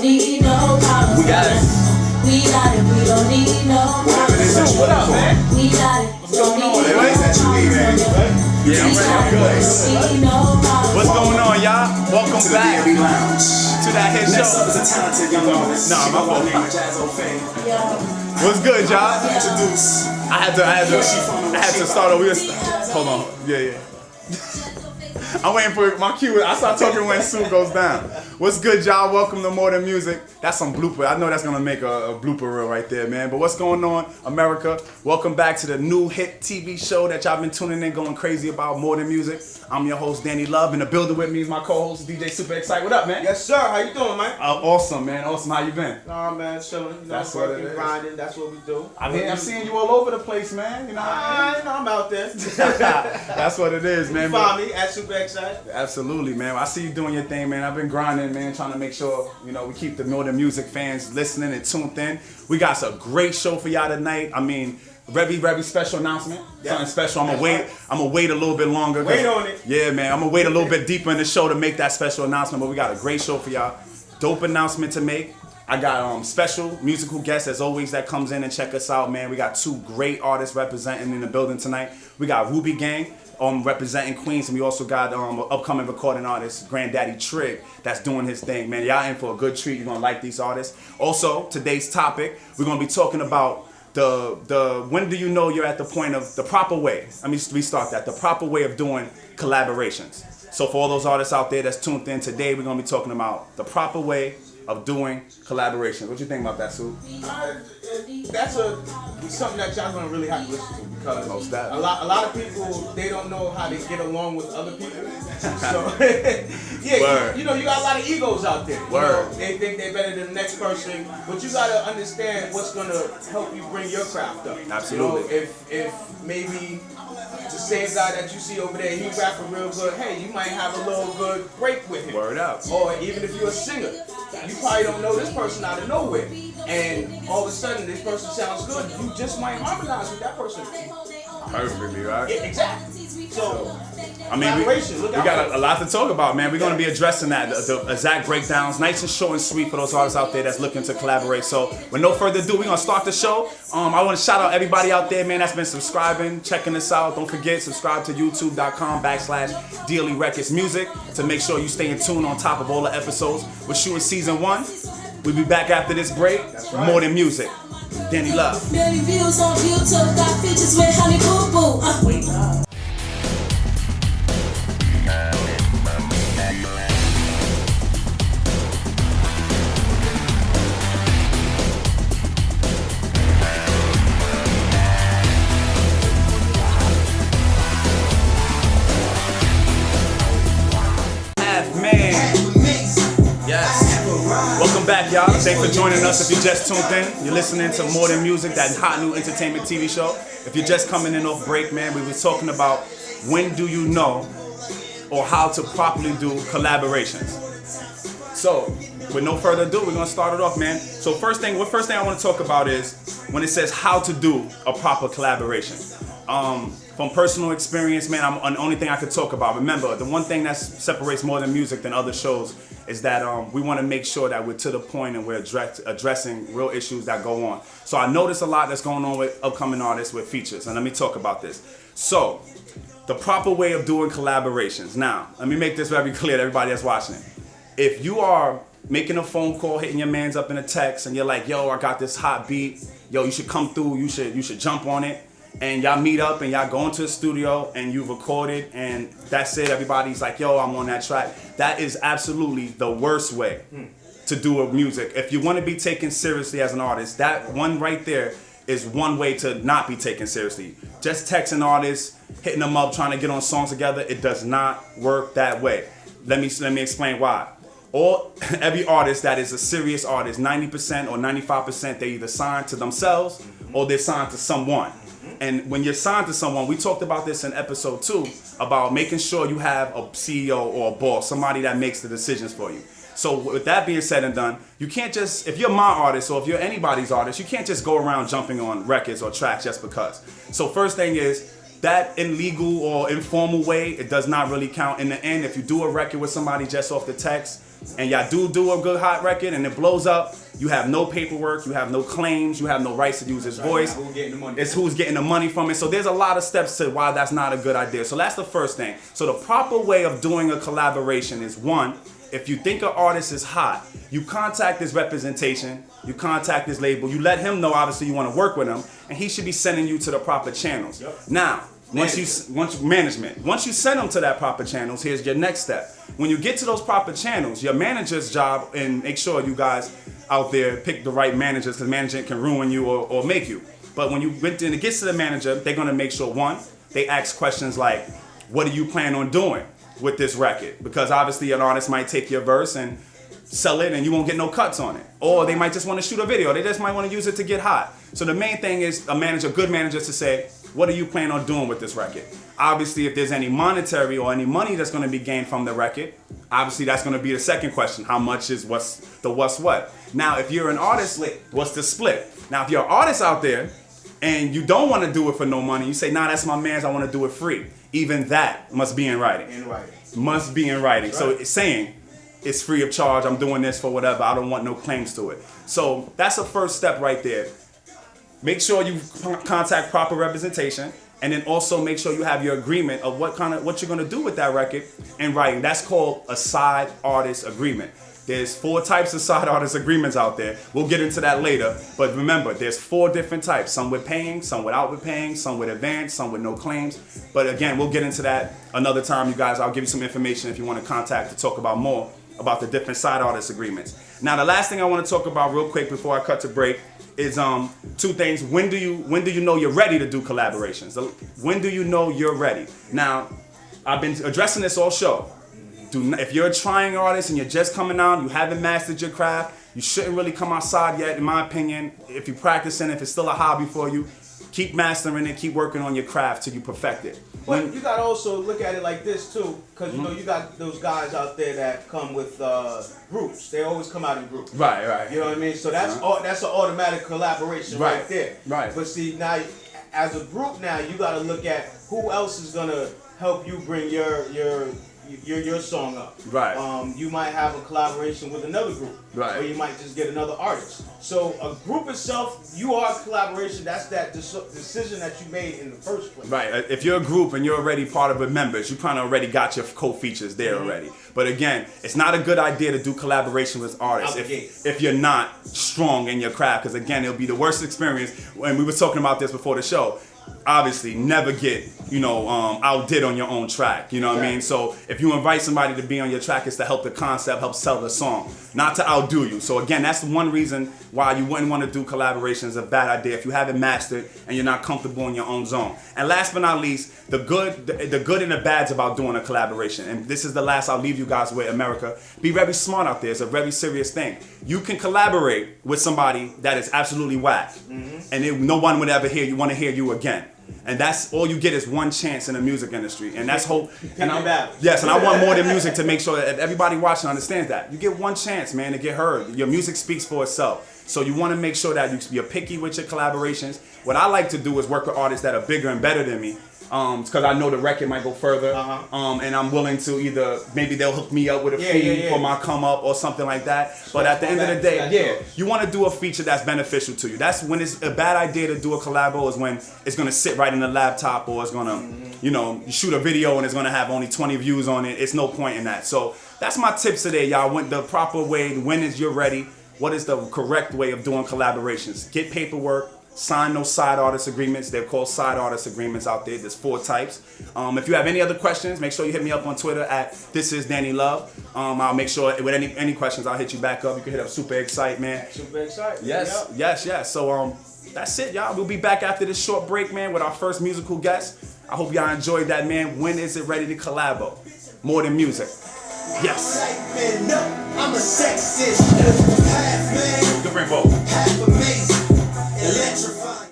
need no problems. We got it. We got it. We don't need no problems. What up, man? We got it. What's going on, man? Yeah, I'm ready. I'm good. What's going on, y'all? Welcome back to that hit show. Nah, my fault. What's good, y'all? I had to start over. Hold on. Yeah. I'm waiting for my cue. I start talking when Sue goes down. What's good, y'all? Welcome to More Than Music. That's some blooper. I know that's gonna make a blooper reel right there, man. But what's going on, America? Welcome back to the new hit TV show that y'all been tuning in, going crazy about, More Than Music. I'm your host, Danny Love. In the building with me is my co-host, DJ Super Excited. What up, man? Yes, sir. How you doing, man? Awesome, man. Awesome. How you been? Nah, man, chilling. You know, That's working, what it is. grinding. That's what we do. I'm seeing you all over the place, man. You know what I mean? I'm out there. That's what it is, man. You find me at Super Excited. Absolutely, man. I see you doing your thing, man. I've been grinding, man, trying to make sure, we keep the More Than Music fans listening and tuned in. We got a great show for y'all tonight. I mean, very special announcement. Yeah. Something special. I'm gonna wait a little bit longer. Wait on it. Yeah, man. I'm gonna wait a little bit deeper in the show to make that special announcement, but we got a great show for y'all. Dope announcement to make. I got special musical guests as always that comes in and check us out, man. We got two great artists representing in the building tonight. We got Ruby Gang representing Queens, and we also got upcoming recording artist Granddaddy Trick that's doing his thing, man. Y'all in for a good treat. You're gonna like these artists. Also, today's topic, we're gonna be talking about the when do you know you're at the point of the proper way. Let me restart that. The proper way of doing collaborations. So for all those artists out there that's tuned in today, we're gonna be talking about the proper way of doing collaborations. What you think about that, Sue? That's something that y'all gonna really have to listen to because Most that. a lot of people they don't know how to get along with other people. So yeah, Word. you got a lot of egos out there. Word. They think they're better than the next person, but you gotta understand what's gonna help you bring your craft up. Absolutely. If maybe the same guy that you see over there, he rapping real good. Hey, you might have a little good break with him. Word up. Or even if you're a singer, you probably don't know this person out of nowhere. And all of a sudden, this person sounds good. You just might harmonize with that person. Perfectly, right? Yeah, exactly. So, I mean, we collaboration, got a lot to talk about, man. We're going to be addressing that, the exact breakdowns, nice and short and sweet for those artists out there that's looking to collaborate. So, with no further ado, we're going to start the show. I want to shout out everybody out there, man, that's been subscribing, checking us out. Don't forget, subscribe to youtube.com/DLERecordsMusic to make sure you stay in tune on top of all the episodes. We're shooting season 1. We'll be back after this break. Right. More Than Music. Danny Love. Million views on YouTube, got features with Honey Boo Boo. Welcome back, y'all. Thanks for joining us. If you just tuned in, you're listening to More Than Music, that hot new entertainment TV show. If you're just coming in off break, man, we were talking about when do you know or how to properly do collaborations. So, with no further ado, we're gonna start it off, man. So first thing I want to talk about is when it says how to do a proper collaboration. From personal experience, man, I'm the only thing I could talk about. Remember, the one thing that separates More Than Music than other shows is that we want to make sure that we're to the point and we're addressing real issues that go on. So I notice a lot that's going on with upcoming artists with features, and let me talk about this. So, the proper way of doing collaborations. Now, let me make this very clear to everybody that's watching it. If you are making a phone call, hitting your mans up in a text, and you're like, yo, I got this hot beat, yo, you should come through, you should jump on it, and y'all meet up and y'all go into the studio and you record it and that's it, everybody's like, yo, I'm on that track. That is absolutely the worst way to do a music. If you want to be taken seriously as an artist, that one right there is one way to not be taken seriously. Just texting artists, hitting them up, trying to get on songs together, it does not work that way. Let me explain why. Every artist that is a serious artist, 90% or 95%, they either sign to themselves or they're signed to someone. And when you're signed to someone, we talked about this in episode 2 about making sure you have a CEO or a boss, somebody that makes the decisions for you. So with that being said and done, you can't just, if you're my artist or if you're anybody's artist, you can't just go around jumping on records or tracks just because. So first thing is, that illegal or informal way, it does not really count. In the end, if you do a record with somebody just off the text, and y'all do a good hot record and it blows up, you have no paperwork, you have no claims, you have no rights to use his voice. Who's getting the money? It's who's getting the money from it. So there's a lot of steps to why that's not a good idea. So that's the first thing. So the proper way of doing a collaboration is, one, if you think an artist is hot, you contact his representation, you contact his label, you let him know obviously you want to work with him, and he should be sending you to the proper channels. Yep. Now, once you send them to that proper channels, here's your next step. When you get to those proper channels, your manager's job, and make sure you guys out there pick the right managers, because manager can ruin you or make you. But when it gets to the manager, they're gonna make sure, one, they ask questions like, what do you plan on doing with this record? Because obviously an artist might take your verse and sell it and you won't get no cuts on it. Or they might just want to shoot a video. They just might want to use it to get hot. So the main thing is a good manager to say, what do you plan on doing with this record? Obviously, if there's any monetary or any money that's going to be gained from the record, obviously that's going to be the second question. How much is what's what? Now, if you're an artist, what's the split? Now, if you're an artist out there and you don't want to do it for no money, you say, nah, that's my man's, I want to do it free. Even that must be in writing. Must be in writing. Right. So it's saying, it's free of charge, I'm doing this for whatever, I don't want no claims to it. So that's the first step right there. Make sure you contact proper representation, and then also make sure you have your agreement of what you're gonna do with that record in writing. That's called a side artist agreement. There's 4 types of side artist agreements out there. We'll get into that later, but remember, there's 4 different types. Some with paying, some without paying, some with advance, some with no claims. But again, we'll get into that another time, you guys. I'll give you some information if you want to contact to talk about more about the different side artist agreements. Now, the last thing I want to talk about real quick before I cut to break is 2 things. When do you know you're ready to do collaborations? When do you know you're ready? Now, I've been addressing this all show. If you're a trying artist and you're just coming out, you haven't mastered your craft, you shouldn't really come outside yet, in my opinion. If you're practicing, if it's still a hobby for you, keep mastering it, keep working on your craft till you perfect it. But you gotta also look at it like this too, because you know you got those guys out there that come with groups. They always come out in groups. Right. You know what I mean? So that's that's an automatic collaboration right there. Right. But see, now as a group now, you gotta look at who else is gonna help you bring your song up. Right. You might have a collaboration with another group. Right. Or you might just get another artist. So a group itself, you are a collaboration. That's that decision that you made in the first place. Right. If you're a group and you're already part of the members, you kind of already got your co-features there already. But again, it's not a good idea to do collaboration with artists if you're not strong in your craft. Because again, it'll be the worst experience. When we were talking about this before the show, obviously never get outdid on your own track, you know what I mean? So if you invite somebody to be on your track, it's to help the concept, help sell the song, not to outdo you. So again, that's one reason why you wouldn't want to do collaborations. A bad idea if you haven't mastered and you're not comfortable in your own zone. And last but not least, the good and the bads about doing a collaboration, and this is the last I'll leave you guys with, America. Be very smart out there. It's a very serious thing. You can collaborate with somebody that is absolutely whack, and no one would ever want to hear you again. And that's all you get is one chance in the music industry, and that's hope. And I want More Than Music to make sure that everybody watching understands that you get one chance, man, to get heard. Your music speaks for itself, so you want to make sure that you're picky with your collaborations. What I like to do is work with artists that are bigger and better than me, because I know the record might go further, and I'm willing to either maybe they'll hook me up with a fee for my come up or something like that. But at the end of the day, you want to do a feature that's beneficial to you. That's when it's a bad idea to do a collabo, is when it's gonna sit right in the laptop, or it's gonna, you shoot a video and it's gonna have only 20 views on it. It's no point in that. So that's my tips today, y'all. When the proper way, when is you're ready? What is the correct way of doing collaborations? Get paperwork. Sign those side artist agreements. They're called side artist agreements out there. There's 4 types. If you have any other questions, make sure you hit me up on Twitter at ThisIsDannyLove. I'll make sure with any questions, I'll hit you back up. You can hit up Super Excite, man. Super Excite. Yes. So that's it, y'all. We'll be back after this short break, man, with our first musical guest. I hope y'all enjoyed that, man. When is it ready to collabo? More Than Music. Yes. I'm a sexist. Half man. Different vote. Half amazing. Electrifying.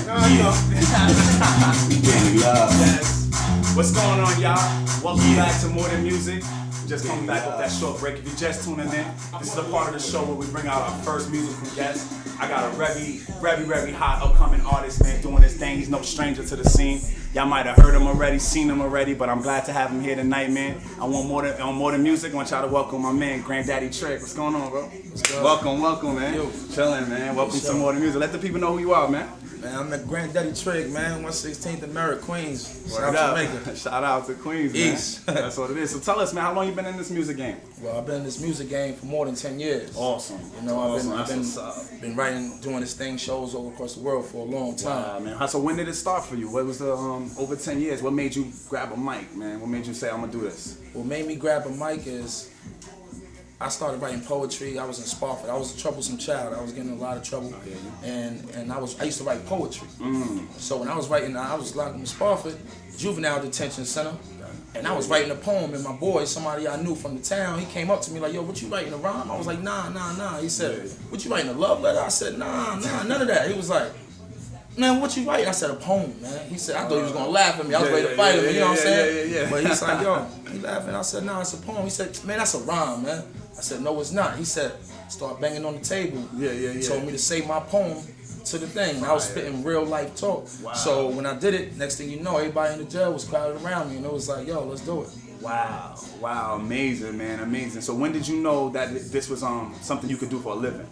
Yes. What's going on, y'all? Welcome back to More Than Music. Just coming back off that short break. If you're just tuning in, this is the part of the show where we bring out our first musical guest. I got a very hot upcoming artist, man, doing his thing. He's no stranger to the scene. Y'all might have heard him already, seen him already, but I'm glad to have him here tonight, man. On More Than Music, I want y'all to welcome my man, Granddaddy Trick. What's going on, bro? Welcome, man. Yo. Chilling, man. Welcome to More Than Music. Let the people know who you are, man. Man, I'm at Granddaddy Trick, man, 116th and Merritt, Queens. Shout out to Jamaica. Shout out to Queens, man. East. That's what it is. So tell us, man, how long you been in this music game? Well, I've been in this music game for more than 10 years. Awesome. You know, Awesome. I've been writing, doing this thing, shows all across the world for a long time. Wow, man. So when did it start for you? What was the over 10 years? What made you grab a mic, man? What made you say, I'm gonna do this? What made me grab a mic is I started writing poetry. I was in Spofford. I was a troublesome child. I was getting in a lot of trouble, and I used to write poetry. So when I was writing, I was locked in Spofford Juvenile Detention Center, and I was writing a poem. And my boy, somebody I knew from the town, he came up to me like, "Yo, what you writing, a rhyme?" I was like, "Nah." He said, "What you writing, a love letter?" I said, "Nah, none of that." He was like, "Man, what you writing?" I said, "A poem, man." He said, I thought he was gonna laugh at me. I was ready to fight him, you know what I'm saying? But he's like, "Yo," he laughing. I said, "Nah, it's a poem." He said, "Man, that's a rhyme, man." I said, "No, it's not." He said, "Start banging on the table." He told me to say my poem to the thing. And I was spitting real life talk. Wow. So when I did it, next thing you know, everybody in the jail was crowded around me, and it was like, "Yo, let's do it." Wow, amazing, man, amazing. So when did you know that this was something you could do for a living?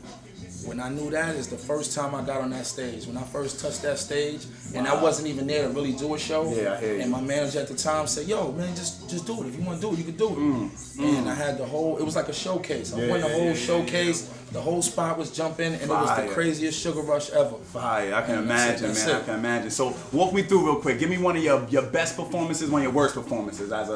When I knew that is the first time I got on that stage. When I first touched that stage, and I wasn't even there to really do a show. Yeah, I hear you. And my manager at the time said, "Yo, man, just do it. If you want to do it, you can do it." And I had it was like a showcase. I won the whole showcase. The whole spot was jumping, and it was the craziest sugar rush ever. Fire, I can imagine, that's man. it. I can imagine. So walk me through real quick. Give me one of your best performances, one of your worst performances as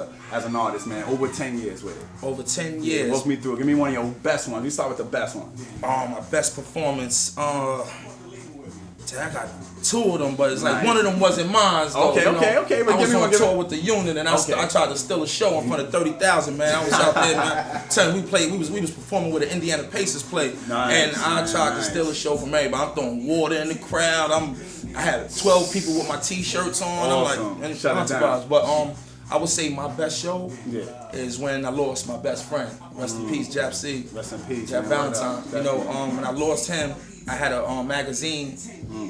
an artist, man. Over 10 years with it. Over 10 years. Walk me through it. Give me one of your best ones. We start with the best one. My best performance. I got two of them, but it's like one of them wasn't mine. Though, Okay. But I was on give tour with the unit, and I tried to steal a show in front of 30,000. Man, I was out there, man. Telling we was performing with the Indiana Pacers play, and I tried to steal a show from everybody. I'm throwing water in the crowd. I had 12 people with my T-shirts on. Awesome. I'm like, and Shut it down. but I would say my best show is when I lost my best friend. Rest in peace, Jap C. Rest in peace, Jap man. Valentine. You know, when I lost him, I had a magazine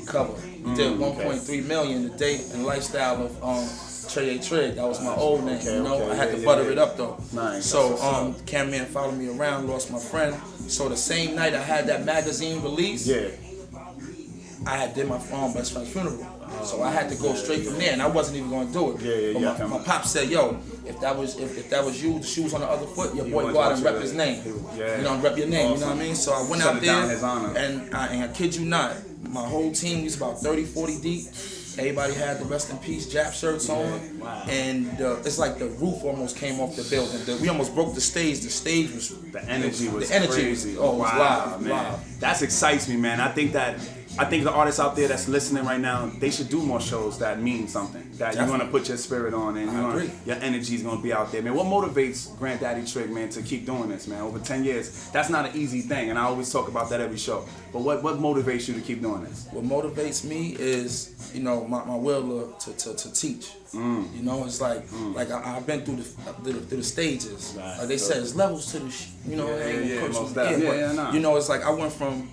cover. We did 1.3 million, the date and lifestyle of Granddaddy Trick. That was my old name. You know, I had to butter it up though. Nice. So cameraman followed me around, lost my friend. So the same night I had that magazine release, I had did my best friend's funeral. So I had to go straight from there, and I wasn't even going to do it. But my pop said, "Yo, if that was you, the shoes on the other foot, your boy go out and rep his name. You know, rep your name. You know what I mean?" So I went out there, and I kid you not, my whole team was about 30, 40 deep. Everybody had the Rest in Peace Jap shirts on, and it's like the roof almost came off the building. We almost broke the stage. The stage was the energy was it crazy. was live, man. live. That excites me, man. I think the artists out there that's listening right now, they should do more shows that mean something. That you're gonna put your spirit on, and your energy's gonna be out there, man. What motivates Granddaddy Trick, man, to keep doing this, man? Over 10 years, that's not an easy thing, and I always talk about that every show. But what motivates you to keep doing this? What motivates me is, you know, my will to teach. You know, it's like I've been through the stages. Like they said, there's levels to the, you know, you know, it's like I went from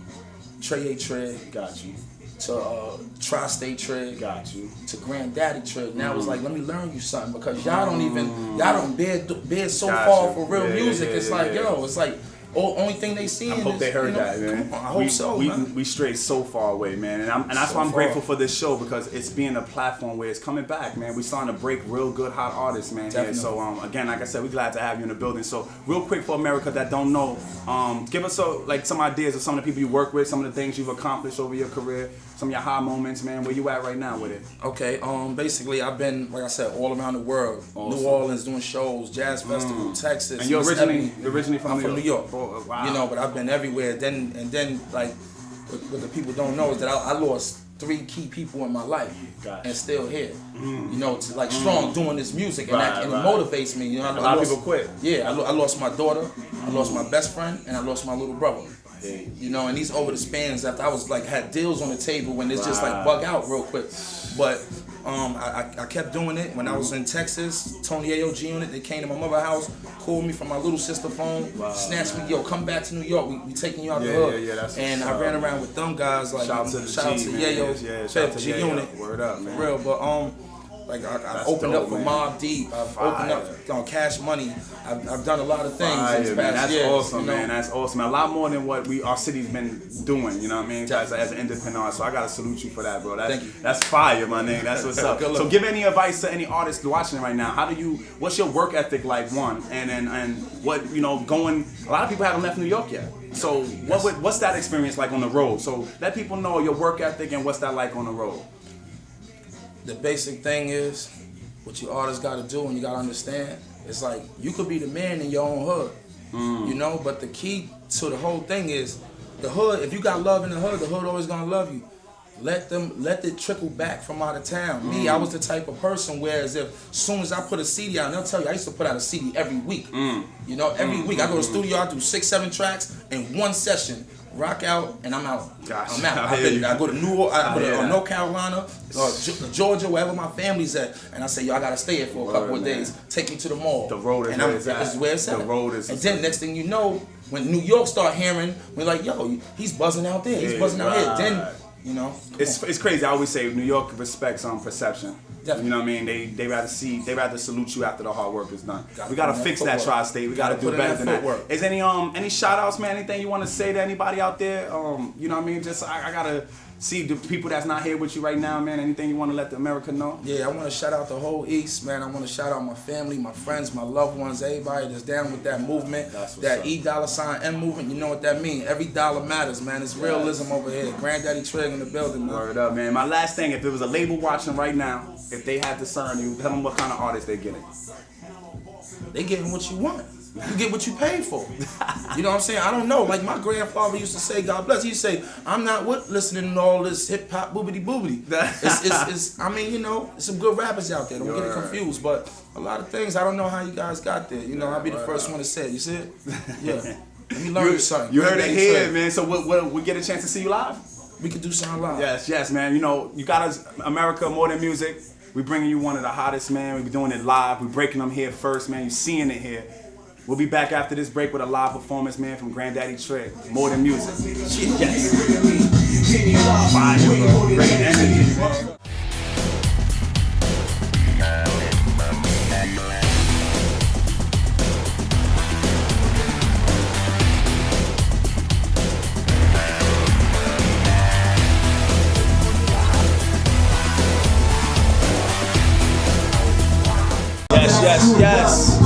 Granddaddy Trick, got you, to Tri-State Trick, got you, to Granddaddy Trick. Now it's like, let me learn you something, because y'all don't bid so far for real music. It's like, yo, it's like, only thing they see. I hope they heard that, man. I hope so, man. We strayed so far away, man, and that's why I'm grateful for this show, because it's being a platform where it's coming back, man. We're starting to break real good hot artists, man. Here. So again, like I said, we're glad to have you in the building. So real quick for America that don't know, give us some ideas of some of the people you work with, some of the things you've accomplished over your career, some of your high moments, man. Where you at right now with it? Okay, basically I've been, like I said, all around the world. Awesome. New Orleans doing shows, Jazz Festival, Texas. And you're originally from New York. Wow. You know, but I've been everywhere. Then like what the people don't know is that I lost 3 key people in my life, and still here. You know, it's like strong doing this music, and it motivates me. You know, a lot of people quit. Yeah, I lost my daughter, I lost my best friend, and I lost my little brother. You know, and these over the spans after I was like had deals on the table when it's just like bug out real quick. But I kept doing it. When I was in Texas, Tony AOG on it, they came to my mother's house, called me from my little sister phone, snatched me, yo, come back to New York, we taking you out the hood. That's and I ran around with them guys, like, shout out to Yayo, shout to G Unit. Word up, man. For real, but like I opened up for Mobb Deep, I've opened up for Cash Money, I've done a lot of things in the past That's years, awesome, you know? man. That's awesome. A lot more than what our city's been doing, you know what I mean? As an independent artist. So I gotta salute you for that, bro. Thank you. That's fire, my nigga. That's what's up. So give any advice to any artists watching right now. What's your work ethic like, one? And what, you know, going, a lot of people haven't left New York yet. So what's that experience like on the road? So let people know your work ethic and what's that like on the road. The basic thing is, what you artists gotta do and you gotta understand, it's like you could be the man in your own hood, you know, but the key to the whole thing is the hood. If you got love in the hood always gonna love you. Let it trickle back from out of town. Me, I was the type of person whereas if as soon as I put a CD out, and they'll tell you I used to put out a CD every week. You know, every week I go to the studio, I do 6-7 tracks in one session. Rock out and I'm out. Gosh, I'm out. I go to North Carolina, Georgia, wherever my family's at, and I say, yo, I gotta stay here for a couple of days. Take me to the mall. The road is where it's at. The road is. And then next thing you know, when New York start hearing, we're like, yo, he's buzzing out there. He's buzzing out here. Then, you know, it's crazy. I always say New York respects perception. Definitely. You know what I mean? They rather salute you after the hard work is done. We gotta fix that tri-state. We gotta do better than that. Is any shout outs, man? Anything you want to say to anybody out there? You know what I mean? Just I gotta see the people that's not here with you right now, man. Anything you want to let the America know? Yeah, I want to shout out the whole East, man. I want to shout out my family, my friends, my loved ones, everybody that's down with that movement, that $E$M movement. You know what that means? Every dollar matters, man. It's realism over here. Granddaddy Trick in the building, man. Word up, man. My last thing, if there was a label watching right now, if they had to sign you, tell them what kind of artist they're getting. They getting what you want. You get what you paid for. You know what I'm saying? I don't know. Like my grandfather used to say, God bless, he used to say, I'm not listening to all this hip hop boobity boobity. I mean, you know, there's some good rappers out there. Don't get it confused. But a lot of things, I don't know how you guys got there. You know, I'll be the first one to say it. You see it? Yeah. Let me learn something. You heard it here, man. So what, we get a chance to see you live? We could do something live. Yes, man. You know, you got us, America, More Than Music. We bringing you one of the hottest, man. We be doing it live. We breaking them here first, man. You seeing it here. We'll be back after this break with a live performance, man, from Granddaddy Trick. More Than Music. Yes. Fire, bro. Great energy, man. Yes.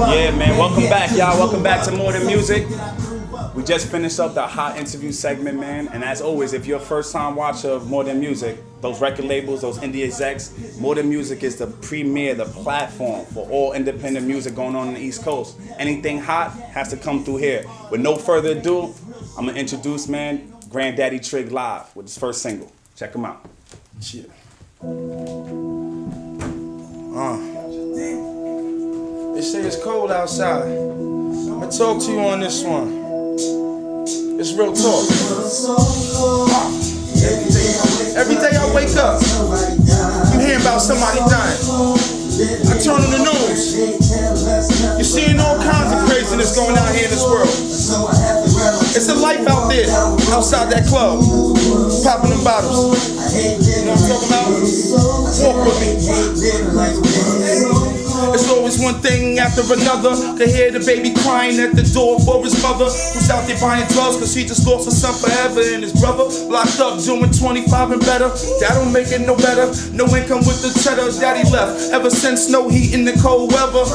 Yeah, man. Welcome back, y'all. Welcome back to More Than Music. We just finished up the hot interview segment, man. And as always, if you're a first-time watcher of More Than Music, those record labels, those indie execs, More Than Music is the premier, the platform for all independent music going on the East Coast. Anything hot has to come through here. With no further ado, I'm gonna introduce, man, Granddaddy Trick live with his first single. Check him out. Shit. They say it's cold outside. I'm gonna talk to you on this one. It's real talk. Every day I wake up, you hear about somebody dying. I turn on the news. You're seeing all kinds of craziness going on here in this world. It's a life out there, outside that club, popping them bottles. You know what I'm talking about? Walk with me. It's always one thing after another. To hear the baby crying at the door for his mother, who's out there buying drugs cause she just lost her son forever, and his brother locked up doing 25 and better. That don't make it no better. No income with the cheddar, daddy left. Ever since no heat in the cold weather.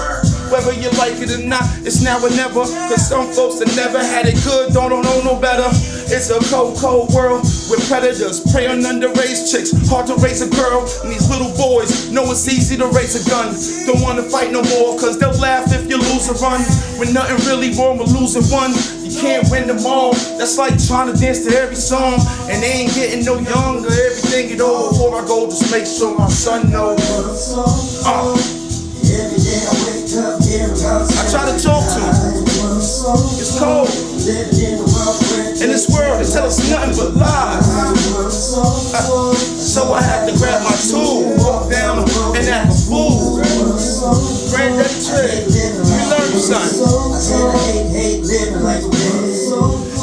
Whether you like it or not, it's now or never. Cause some folks that never had it good don't know no better. It's a cold, cold world with predators prey on underage chicks. Hard to raise a girl, and these little boys know it's easy to raise a gun. Don't wanna fight no more, cause they'll laugh if you lose a run. When nothing really wrong with losing one, you can't win them all. That's like trying to dance to every song, and they ain't getting no younger. Everything get over before I go, just make sure my son knows. I try to talk to him. It's cold. In this world, they tell us nothing but lies. So I have to grab my tool, walk down and act a fool. Granddaddy Trick, you learn something.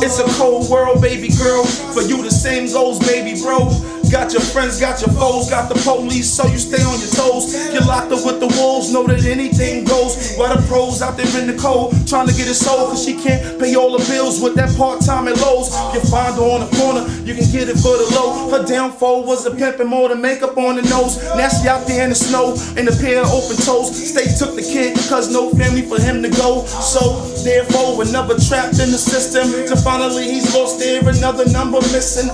It's a cold world, baby girl. For you the same goes, baby bro. Got your friends, got your foes, got the police, so you stay on your toes. You're locked up with the wolves, know that anything goes. While the pros out there in the cold, trying to get it sold, cause she can't pay all the bills with that part-time at Lowe's. You find her on the corner, you can get it for the low. Her downfall was a pimpin' more than makeup on the nose. Now she out there in the snow, in a pair of open toes. State took the kid, cause no family for him to go. So, therefore, another trapped in the system. So finally he's lost there, another number missing.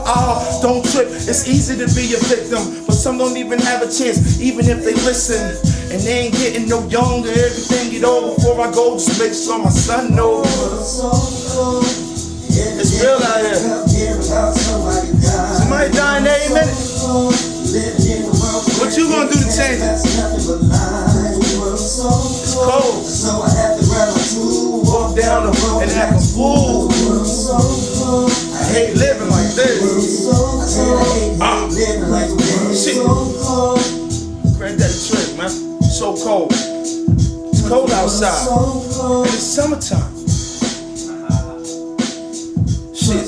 Don't trip, it's easy to be a victim, but some don't even have a chance, even if they listen. And they ain't getting no younger, everything get over before I go, just make sure my son knows. It's real out here. Somebody dying every minute. What you gonna do to change it? It's cold. Walk down and act a fool. I hate living like this. Shit. Granddaddy Trick, man. So cold. It's cold outside. And it's summertime. Shit.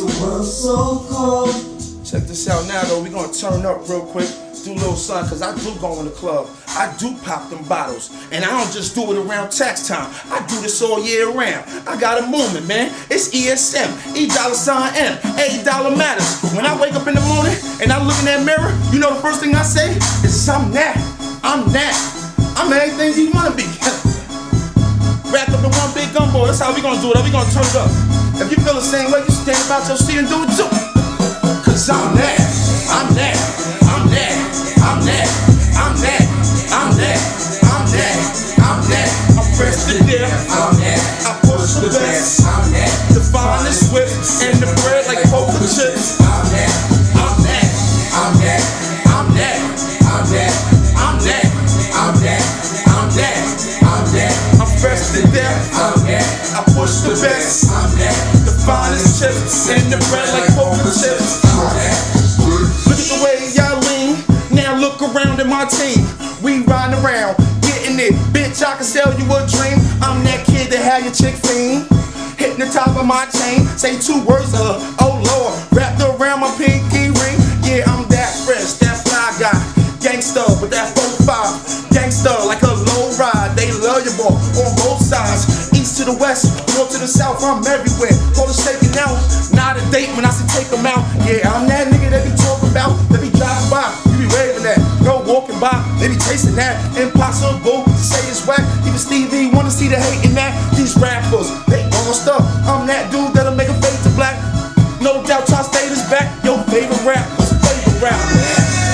Check this out now though. We gonna turn up real quick. Do a little something, cause I do go in the club. I do pop them bottles. And I don't just do it around tax time. I do this all year round. I got a movement, man. It's ESM, $E$M, $8 matters. When I wake up in the morning and I look in that mirror, you know the first thing I say is I'm that. I'm that. I'm anything you wanna be. Wrapped up in one big gumbo. That's how we gonna do it. We gonna turn it up. If you feel the same way, you stand about your seat and do it too. Cause I'm that. I'm that. I'm that. I'm that. I'm that. I'm that. I'm that. I'm that. I'm fresh to death. I'm that. I push the best. I'm that. The finest whip and the bread like poker chips. I'm that. I'm that. I'm that. I'm that. I'm that. I'm that. I'm that. I'm that. I'm that. I'm fresh to death. I'm that. I push the best. I'm that. The finest chips and the bread like poker chips. I'm that. Look at the way y'all lean. Now look around at my team. We riding around, getting it. Bitch, I can sell you a dream. I'm that kid that had your chick fiend. Hitting the top of my chain. Say 2 words of her, oh Lord. Wrapped around my pinky ring. Yeah, I'm that fresh, that fly guy. Gangsta with that 4-5. Gangsta like a low ride. They love your boy on both sides. East to the west, north to the south, I'm everywhere. Call it shaking out. Not a date when I say take them out. Yeah, I'm that nigga that be talking about. That be driving by, you be waving that. Go walking by, they be chasing that. Impossible to say it's whack. Even Stevie wanna see the hate in that. These rappers, they all stuff. I'm that dude that'll make a fade to black. No doubt, try to stay this back. Your favorite rapper's favorite rapper.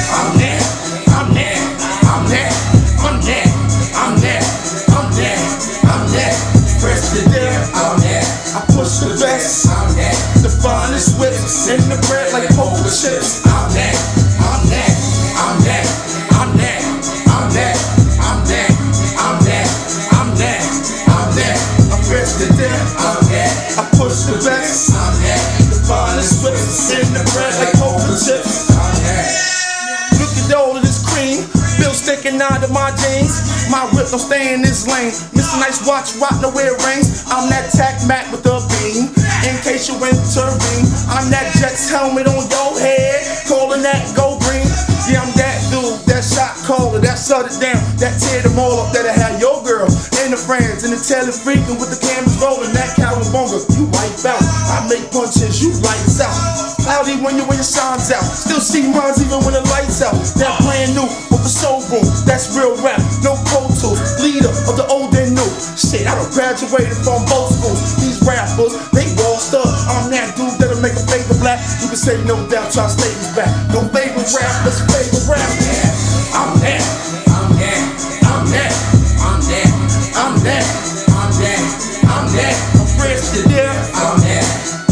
I'm that. I'm that. I'm that. I'm that. I'm that. I'm that. I'm that. Fresh to death. I'm that. I push the best. I'm that. The finest whips and the bread like poker chips. I'm that. I'm that. I'm that. I'm that. I'm that. I'm that. I'm that. I'm that. I'm that. I'm fresh to death. I'm that. I push the best. I'm that. The finest whips and the bread like poker chips. I'm that. Look at all of this cream. Bill sticking out of my jeans. My whip don't stay in this lane. Mr. Nice watch, rock nowhere it rains. I'm that tack Mac with a beam. In case you intervene, I'm that Jets helmet on your head. Calling that go green. Yeah, I'm that dude, that shot caller, that shut it down, that tear them all up, that'll have your girl and the friends and the tail is freaking with the cameras rolling. That cowabunga, you wipe out. I make punches, you lights out. Cloudy when your shines out. Still see runs even when the lights out. That brand new with the showroom, that's real rap, no Pro Tools. Leader of the old and new. Shit, I done graduated from both schools. These rappers, they washed up. I'm that dude that'll make a fade to black. You can say no doubt, try to stay this back. No favorite rappers, favorite rap. I'm that. I'm that. I'm that. I'm that. I'm that. I'm that. I'm that. I'm fresh to death. I'm that.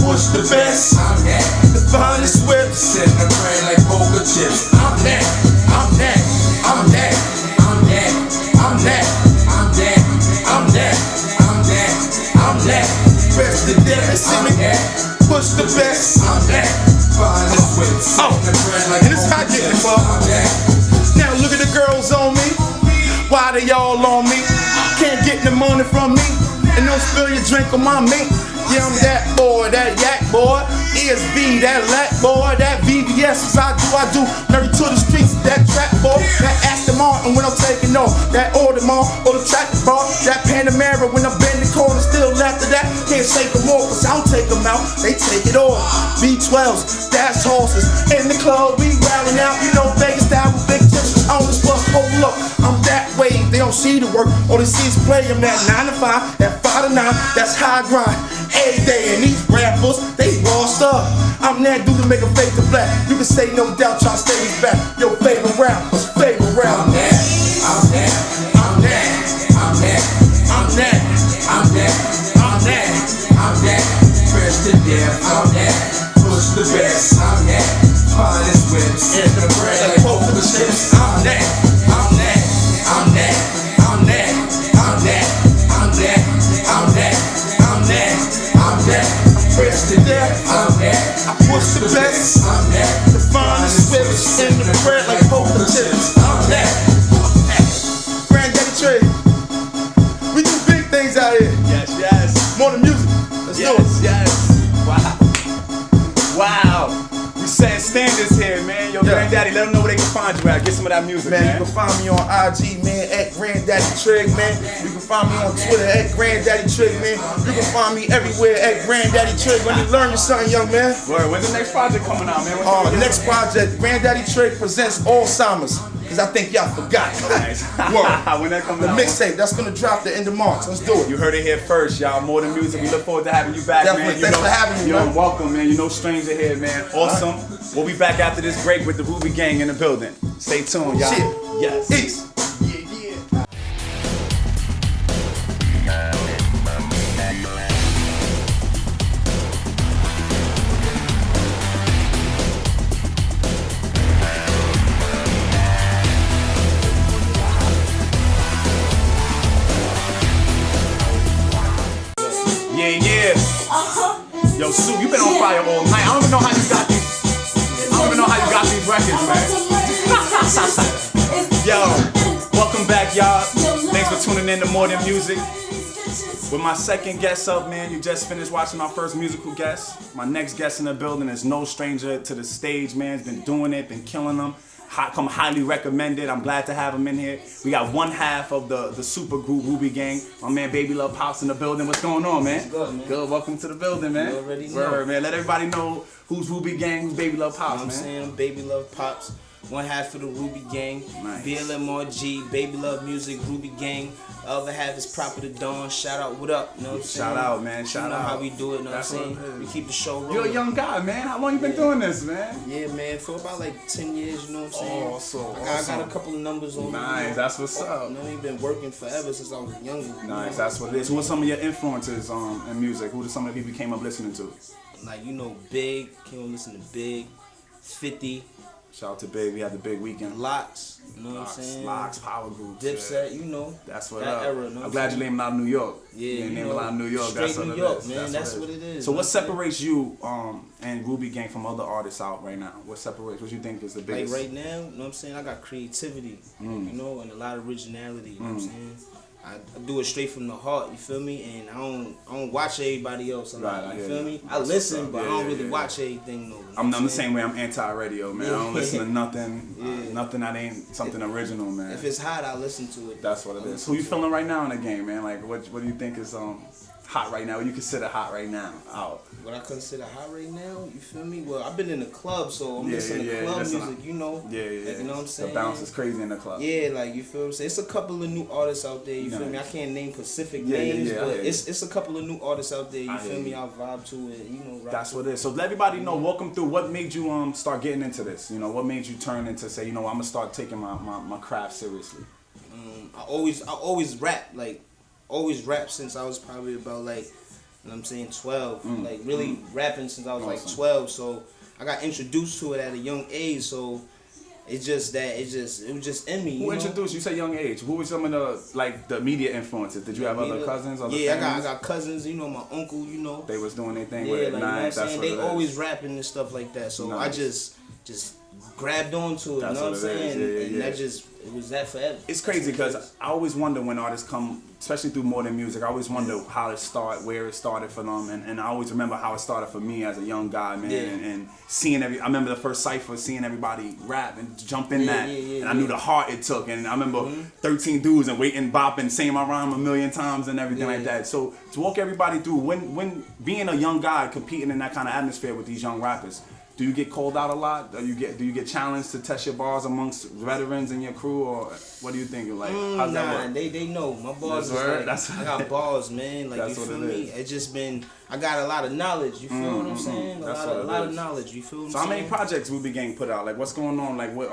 Push the best. I'm that. The finest whips. Set the brain like poker chips. I'm that. I'm that. I'm that. I'm that. I'm that. I'm that. I'm that. I'm that. I'm that. see me push the best. Oh, and this is how I get it, bro. Now look at the girls on me. Why they all on me? Can't get the money from me. And don't spill your drink on my meat. Yeah, I'm that boy, that yak boy. ESB, that lack boy, that VVS is I do. Married to the streets, that trap boy, that Aston Martin when I'm taking off, that Audemars or the tractor bar, that Panamera when I'm bending corner. Still after that, can't shake them off, cause I don't take them out, they take it off. V12s, dash horses, in the club, we rallying out. You know Vegas style with big tips on this bus. Hold up, I'm that way. They don't see the work, all they see is play. I'm that 9 to 5, that 5 to 9, that's high grind. Every day, and these rappers, they washed up. I'm that dude to make a fake to black. You can say no doubt, try to stay his back. Your favorite rapper's favorite rapper. I'm that, I'm that, I'm that, I'm that, I'm that, I'm that, I'm that, I'm that, fresh to death, I'm that, push the best, I'm that, finest whips, in the bread, like poker chips, I'm that, I'm that, I'm that, I'm that, I'm that, I'm that, I'm that, I'm that, I'm that, fresh to death, I'm that, I push the best, I'm that, the finest whips, in the bread, like poker chips, I'm that. Granddaddy Trick, we do big things out here. Yes, yes. More than music. Let's do it. Yes. Wow. Wow. We setting standards here, man. Yo, Yeah. Granddaddy, let them know where they can find you at. Get some of that music, Man, man. you can find me on IG, man, at Granddaddy Trick, man. You can find me on Twitter at Granddaddy Trick, man. You can find me everywhere at Granddaddy Trick. Let me learn you something, young man. Word, when's the next project coming out, man? Next project, Granddaddy Trick presents Alzheimer's. Cause I think y'all forgot. Nice. Word. When that coming The out? mixtape, that's gonna drop the end of March. Let's do it. You heard it here first, y'all. More than music. We look forward to having you back, Definitely. man. Thanks for having me, Yo, man. welcome, man. You know stranger here, man. Awesome. We'll be back after this break with the Ruby Gang in the building. Stay tuned, y'all. Shit. Yes. Peace. Yeah. Yo, Sue, you been on fire all night. I don't even know how you got these. I don't even know how you got these records, man. Yo, welcome back, y'all. Thanks for tuning in to More Than Music. With my second guest up, man, you just finished watching our first musical guest. My next guest in the building is no stranger to the stage, man. He's been doing it, been killing them. Come highly recommended. I'm glad to have him in here. We got one half of the super group Ruby Gang. My man Baby Love Pops in the building. What's going on, man? Good, man. Good. Welcome to the building, man. You already know. Word, man. Let everybody know who's Ruby Gang, who's Baby Love Pops, You know what I'm man. saying? Baby Love Pops. One half of the Ruby Gang. Nice. BLMRG, Baby Love Music, Ruby Gang. The other half is Proper to Dawn. Shout out, what up? You know what I'm saying? Shout out, man. Shout you know out. how we do it, you know That's what I'm what saying? it We is. keep the show rolling. You're a young guy, man. How long you been doing this, man? Yeah, man, for about like 10 years, you know what I'm saying? Awesome, I got a couple of numbers on me. Nice, that's what's up. You know, we've been working forever since I was younger. you Nice, know? that's what it is. Who are some of your influences in music? Who are some of the people you came up listening to? Like, you know, Big, came on listen to Big, 50, Shout out to Big. We had the big weekend. Locks, you know what I'm saying? Locks, Power Group. Dipset, you know. That's what that up. era, you know I'm what glad you saying? named out of New York. Yeah, you you named know, out of New York. straight That's what New it York, is. man. That's what it is. So You know what what I'm saying? separates you and Ruby Gang from other artists out right now? What separates? What you think is the Like biggest? right now, you know what I'm saying? I got creativity, you know, and a lot of originality, you know what I'm saying? I do it straight from the heart, you feel me? And I don't watch everybody else a lot, Right, I you hear feel you. me? I That's listen, what's up. but Yeah, I don't yeah, really yeah. watch everything though. I'm the saying? same way. I'm anti-radio, man. I don't listen to nothing. Yeah. Nothing that ain't something original, man. If it's hot, I listen to it. That's what it is. Who you feeling right now in the game, man? Like, what do you think is hot right now? What you consider hot right now? Out. What I consider hot right now, you feel me? Well, I've been in the club, so I'm Yeah, listening yeah, to club listen, music, you know? Yeah. Like, you know what I'm saying? The bounce is crazy in the club. Yeah, like, you feel what I'm saying? It's a couple of new artists out there, you feel me? I Nice. can't name specific Yeah, names, I but hear you. it's a couple of new artists out there, you I feel hear me? you. I'll vibe to it, you know, rock That's to what it is. So let everybody know, walk them through what made you start getting into this. You know, what made you turn into say, you know, I'm gonna start taking my craft seriously. I always rap, like always rap since I was probably about like, you know what I'm saying, 12. Like really rapping since I was like Awesome. 12. So I got introduced to it at a young age. So It's just that it was just in me. Who introduced you? Say young age. Who were some of the immediate influences? Did you have other cousins? Other I families? got cousins. You know, my uncle. You know, They was doing their thing yeah, with it. like, you know what I'm Nice. That's saying. what They it always is. rapping and stuff like that. So I Nice. just grabbed onto it. That's You know what I'm what it is. saying? Yeah, yeah, And yeah. that just it was that forever. It's crazy because I always wonder when artists come, especially through more than music. I always wonder how it started, where it started for them, and I always remember how it started for me as a young guy, man. Yeah. And seeing I remember the first cipher, seeing everybody rap and jump in that, and I knew the heart it took. And I remember 13 dudes and waiting, bopping, saying my rhyme a million times and everything like that. So to walk everybody through, when being a young guy competing in that kind of atmosphere with these young rappers. Do you get called out a lot? Do you get challenged to test your bars amongst veterans in your crew, or what do you think? Like, how's that work? They know my bars. That's I got bars, man. Like That's you what feel it me? is. It just been I got a lot of knowledge. You feel what I'm saying? A That's lot what it of is. knowledge. You feel what I'm So saying? how many projects Ruby Gang put out? Like, what's going on? Like, what?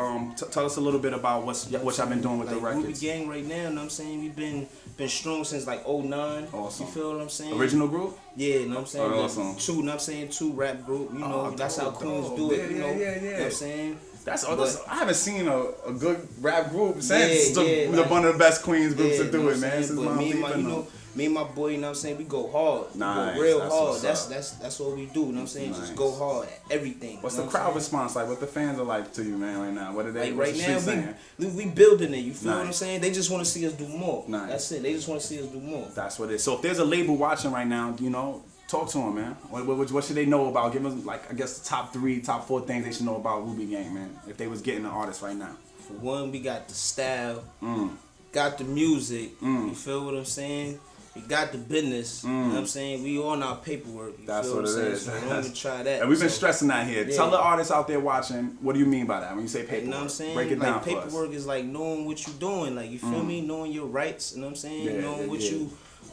Tell us a little bit about what y'all been doing with like the records. Ruby Gang right now, you know what I'm saying? We've been strong since like 09. Awesome. You feel what I'm saying? Original group? Yeah, you know what I'm saying? Oh, awesome. Two, you know what I'm saying? Two rap group, you know, that's how dope, Queens dope. do it, Yeah, you know. yeah, yeah. You know what I'm saying? That's But- I haven't seen a good rap group since like- one of the best Queens groups Yeah, to do you know it, what I'm man. saying? Since But Mom me and my, Deep you know, me and my boy, you know what I'm saying? We go hard. Nice, We go real that's hard. what's That's what we do, you know what I'm saying? Nice. Just go hard at everything. What's you the know crowd what I'm response like? What the fans are like to you, man, right now? What are they? Like what's right the now, street saying? we building it. You feel what I'm Nice. saying? They just want to see us do more. Nice. That's it. They just want to see us do more. That's what it is. So if there's a label watching right now, you know, talk to them, man. What should they know about? Give them, like, I guess the top 3, top 4 things they should know about Ruby Gang, man. If they was getting an artist right now. For one, we got the style, got the music. You feel what I'm saying? We got the business. You know what I'm saying? We on our paperwork. You That's feel what I'm it saying? is. So don't even try that. And we've been So, stressing that here. Yeah. Tell the artists out there watching, what do you mean by that? When you say paperwork, You know what I'm saying? break it like down for us. paperwork is like knowing what you're doing. Like you feel me? Knowing your rights. You know what I'm saying? Yeah, knowing yeah, what yeah. you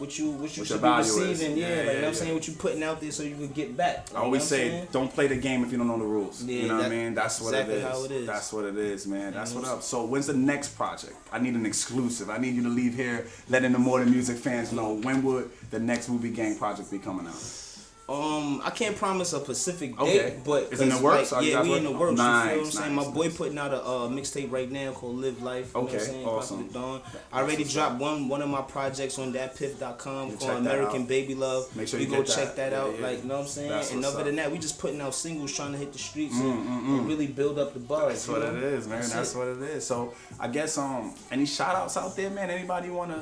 should your be value is. receiving. Yeah, Yeah, like yeah, you know what I'm yeah. saying? What you putting out there so you can get back. Like, I always you know what I'm say, saying? don't play the game if you don't know the rules. Yeah, you know what I that- mean? That's what exactly it is. how it is. That's what it is, man. That's know what what up. So when's the next project? I need an exclusive. I need you to leave here letting the More Than Music fans know when would the next Ruby Gang project be coming out? I can't promise a specific Okay. date, but It's in the 'cause, works? Like, Are you yeah, guys we in the working? works. You feel what I'm Nice, saying? nice, My boy nice. putting out a mixtape right now called Live Life. You know what Okay, I'm saying? awesome. Popular Dawn. I already what's dropped one of my projects on thatpiff.com check called that American out. Baby Love. Make sure we you go get that. check that Yeah, out. yeah. Like, you know what I'm saying? That's And what's other up. than that, we just putting out singles trying to hit the streets and really build up the buzz. That's you what know? it is, man. That's what it is. So I guess any shout outs out there, man? Anybody you wanna,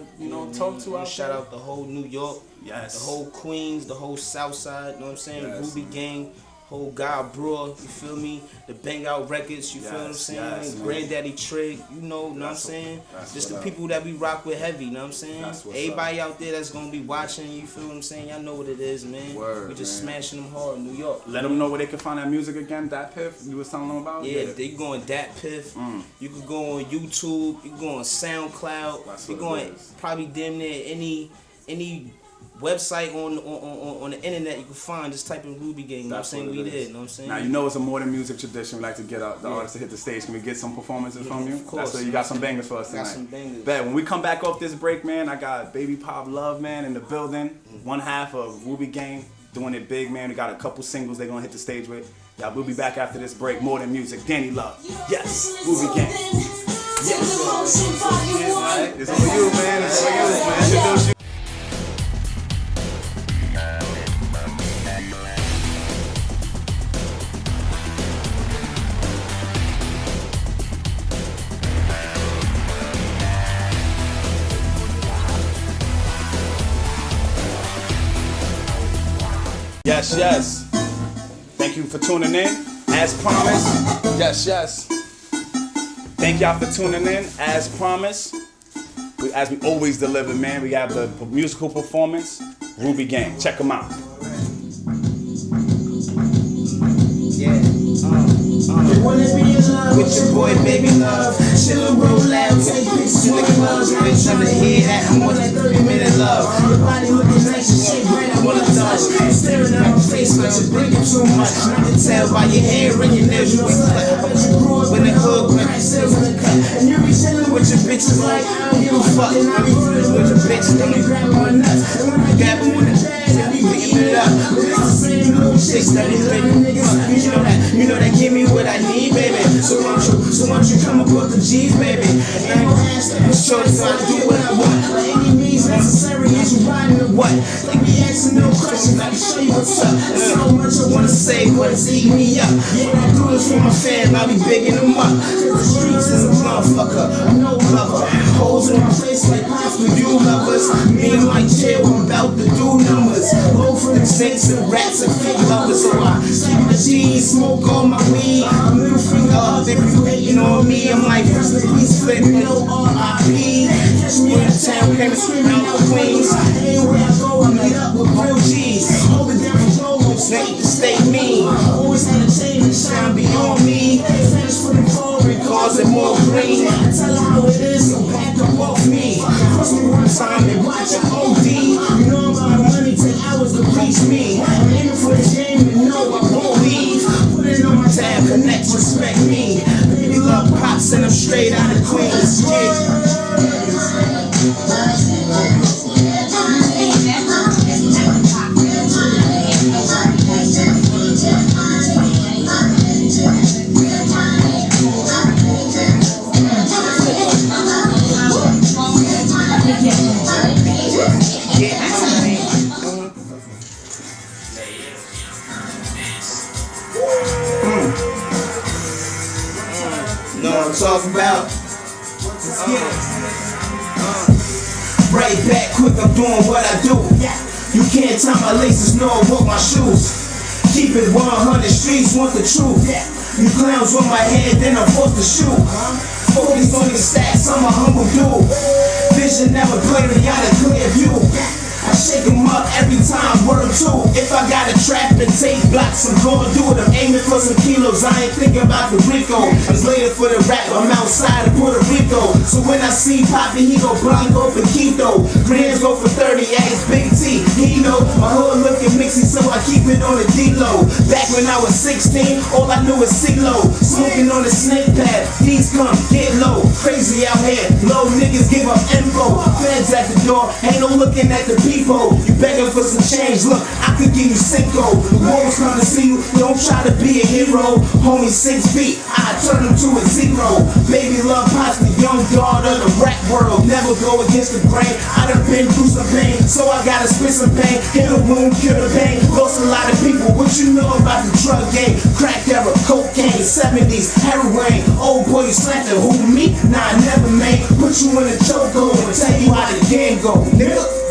talk to out Shout there? out the whole New York, Yes. the whole Queens, the whole South Side, you know what I'm saying? Yes, Ruby man. Gang, whole Guy Brewer, you feel me? The Bang Out Records, you feel what I'm Yes, saying? yes, man. Granddaddy Trick, you know what I'm That's saying? that's Just what the up. people that we rock with heavy, you know what I'm saying? That's what's Everybody out there that's gonna be watching, you feel what I'm saying? Y'all know what it is, man. Word, we just man. smashing them hard in New York. Let them know where they can find that music again. That Piff you was telling them about. Yeah, they go on Dat Piff. You could go on YouTube. You can go on SoundCloud. That's You what go it on is. probably damn near any website on the internet you can find. Just type in Ruby Gang. You know what I'm That's saying? what We it there. is. You know what I'm saying? Now you know it's a More Than Music tradition. We like to get the artists to hit the stage. Can we get some performances from you? of course. That's so you got some bangers for us Got tonight. some bangers. Bet when we come back off this break, man, I got Baby Pop Love, man, in the building. One half of Ruby Gang doing it big, man. We got a couple singles they're gonna hit the stage with. Y'all, we'll be back after this break. More Than Music. Danny Love. Yes, Ruby Gang. Take the motion, volume 1. It's on you, man. It's on you, man. Introduce you. Yes, yes. Thank you for tuning in. As promised. Yes, yes. Thank y'all for tuning in. As promised. As we always deliver, man, we have the musical performance. Ruby Gang. Check them out. Yeah. With your boy, Baby Love. Chill, roll out, take pictures in the clubs. Bitch, trying to hear that. I want that 30-minute love. Your body looking nice and shit, right? I wanna touch. Staring at my face, but you're thinking too much. I can tell by your hair and your nails, you ain't cut. I bet you grew up in the hood when I sales in the cut. And you be chilling with your bitches like, I don't give a fuck. And I be chilling with your bitch, then you grab my nuts. And when I grab her with the bag, I be picking it up. But it's the same little chicks that be living niggas. You know that give me what I need, baby. So won't you I'm about the G's, baby. And shorty, so I do what I want. By any means necessary, as you riding the what? Like me asking no questions, I can show you what's up. There's so much I wanna say, but it's eating me up. What I do is for my fam, I be bigging them up. Cause the streets is a motherfucker, a no lover. Holes in my face like pops with you lovers. Me and like chill, I'm about to do numbers. Low for the snakes and rats and fake lovers. So I keep my G's, smoke all my weed. Middle finger up, if you hating on me, I'm like, first please flip, no R.I.P. Catch me in town, came and screaming out Queens. Anywhere I go, I meet up with real G's. Hold it down for rollers, they to stay mean. Always had a chain and shine beyond me. Finish for the forward, cars and more green. I tell her how it is, so back up off me. Cross me one time and watch your OD. You know about money, take hours to reach me. I'm aiming for the game and no, I won't leave. Put it on my tab, connect, respect me. Baby love pops and I'm straight out of Queens. Yeah. Know what I'm talking about? Right back quick, I'm doing what I do. You can't tie my laces, no, I walk my shoes. Keep it 100 streets, want the truth. You clowns with my head, then I'm forced to shoot. Focus on your stats, I'm a humble dude. Vision never clear, got a clear view. I shake 'em up every time, word two. If I got a trap and tape blocks, I'm gon' do it. I'm aiming for some kilos, I ain't thinking about the Rico. I'm later for the rap, I'm outside of Puerto Rico. So when I see Poppy, he go Blanco for Quito. Grams go for 30, ass Big T. He know my hood looking mixy, so I keep it on the D-Low. Back when I was 16, all I knew was C-Low. Smoking on the snake pad, these come, get low. Crazy out here, low niggas give up info. Feds at the door, ain't no looking at the people. You begging for some change, look, I could give you Cinco. The world's come to see you, don't try to be a hero. Homie 6 feet, I turn him to a zero. Baby love pops, the young daughter of the rap world. Never go against the grain, I done been through some pain. So I gotta spit some pain, hit a wound, kill the pain. Lost a lot of people, what you know about the drug game? Crack era, cocaine, 70s, heroin. Old boy, you slapped it, who me? Nah, I never made. Put you in a chokehold and tell you how the game go, nigga.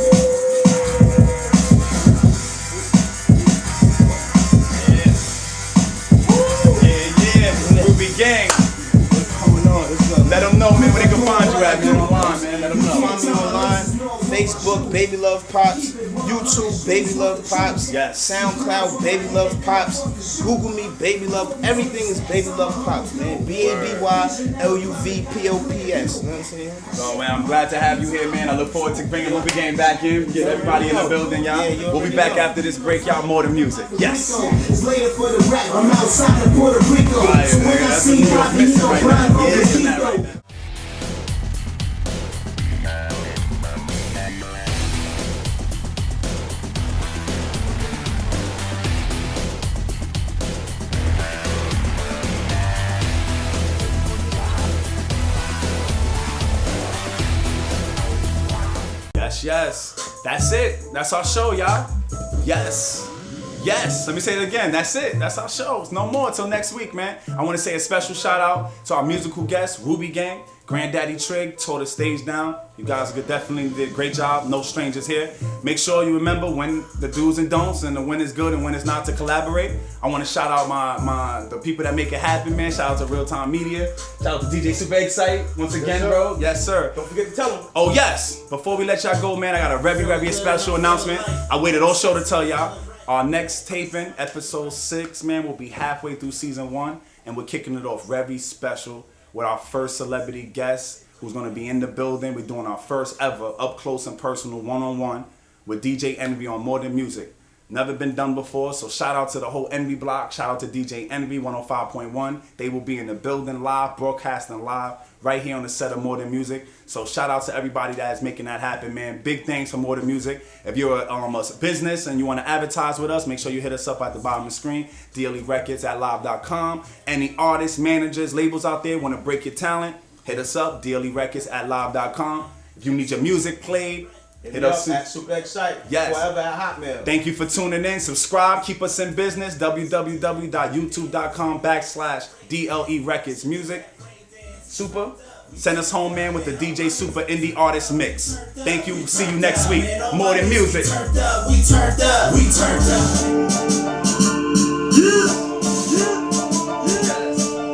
Gang, what's coming on? Let them know, man, where they can find you at, man, online, man. Let them know. Find me online, Facebook, Baby Love Pops, YouTube, Baby Love Pops, Yes. SoundCloud, Baby Love Pops, Google me, Baby Love, everything is Baby Love Pops, man. BABYLUVPOPS. You know what I'm saying? So, man, I'm glad to have you here, man. I look forward to bringing Movie Game back in, get everybody in the building, y'all. Yeah, We'll be back after this break, y'all. More than music. Yes. It's later for the rap, I'm outside of Puerto Rico. Right, So when man, I that's see what you Poppy, was he missing go right blind now. over Yeah, the missing that Rico. right now. Yes. That's it. That's our show, y'all. Yes. Yes. Let me say it again. That's it. That's our show. It's no more till next week, man. I want to say a special shout out to our musical guests, Ruby Gang, Granddaddy Trick, tore the stage down. You guys definitely did a great job. No strangers here. Make sure you remember when the do's and don'ts and the when is good and when it's not to collaborate. I want to shout out the people that make it happen, man. Shout out to Real Time Media. Shout out to DJ Super Excite once again, bro. Yes, sir. Don't forget to tell them. Oh yes! Before we let y'all go, man, I got a very special announcement. I waited all show to tell y'all. Our next taping, episode 6, man, will be halfway through season 1, and we're kicking it off very special with our first celebrity guest who's gonna be in the building. We're doing our first ever up close and personal one-on-one with DJ Envy on More Than Music. Never been done before. So shout out to the whole Envy block. Shout out to DJ Envy 105.1. They will be in the building live, broadcasting live, right here on the set of More Than Music. So shout out to everybody that is making that happen, man. Big thanks for More Than Music. If you're a business and you want to advertise with us, make sure you hit us up at the bottom of the screen, DLERecords@live.com. Any artists, managers, labels out there want to break your talent, hit us up, DLERecords@live.com. If you need your music played, hit us at Super Excite. Yes. Forever at Hotmail. Thank you for tuning in. Subscribe. Keep us in business. www.youtube.com/DLERecordsMusic. Super. Send us home, man, with the DJ Super Indie Artist Mix. Thank you. See you next week. More Than Music. We turned up. We turned up.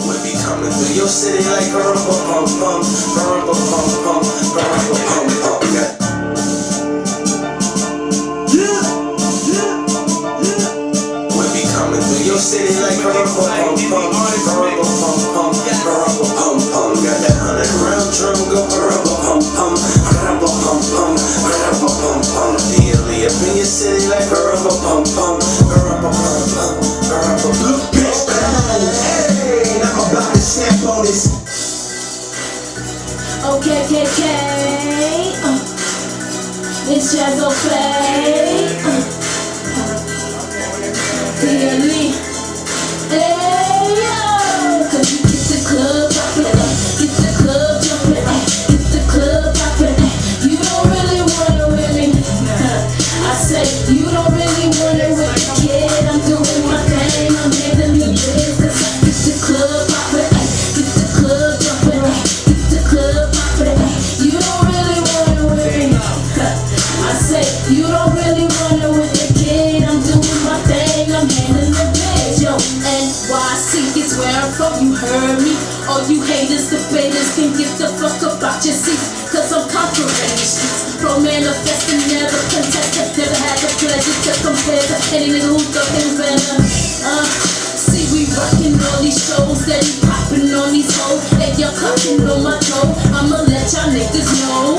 We be coming through your city like a rumba pum pum, rumba pum pum, rumba pum pum. Your city like a rumba pum pum, rumba pum pum, rumba pum pum. Got that 100-round drum go rumba pum pum, rumba pum pum, rumba pum pum. DLE up in your city like a rumba pum pum, rumba pum pum, rumba pum. Bitch, hey, I'm about to snap on this. Okay, it's Jazz O'Fay. DLE. Hey yo, 'cause you get the club poppin', get the club jumpin', get the club poppin'. You don't really wanna with me. I say you don't really wanna with the kid. I'm doing my thing, I'm handling the business. Get the club poppin', get the club jumpin', get the club poppin'. You don't really wanna with me. I say you don't really wanna with the kid. I'm doing my thing, I'm handling the biz. Yo, NYC is where I'm from, you heard me. All you haters, debaters can get the fuck up out your seats, 'cause I'm conquering the streets. Pro manifesting, never contested, never had the pleasure to compare to any nigga who thought they was better. See, we rockin' all these shows, steady poppin' on these hoes. Hey, y'all clucking on my toe, I'ma let y'all niggas know.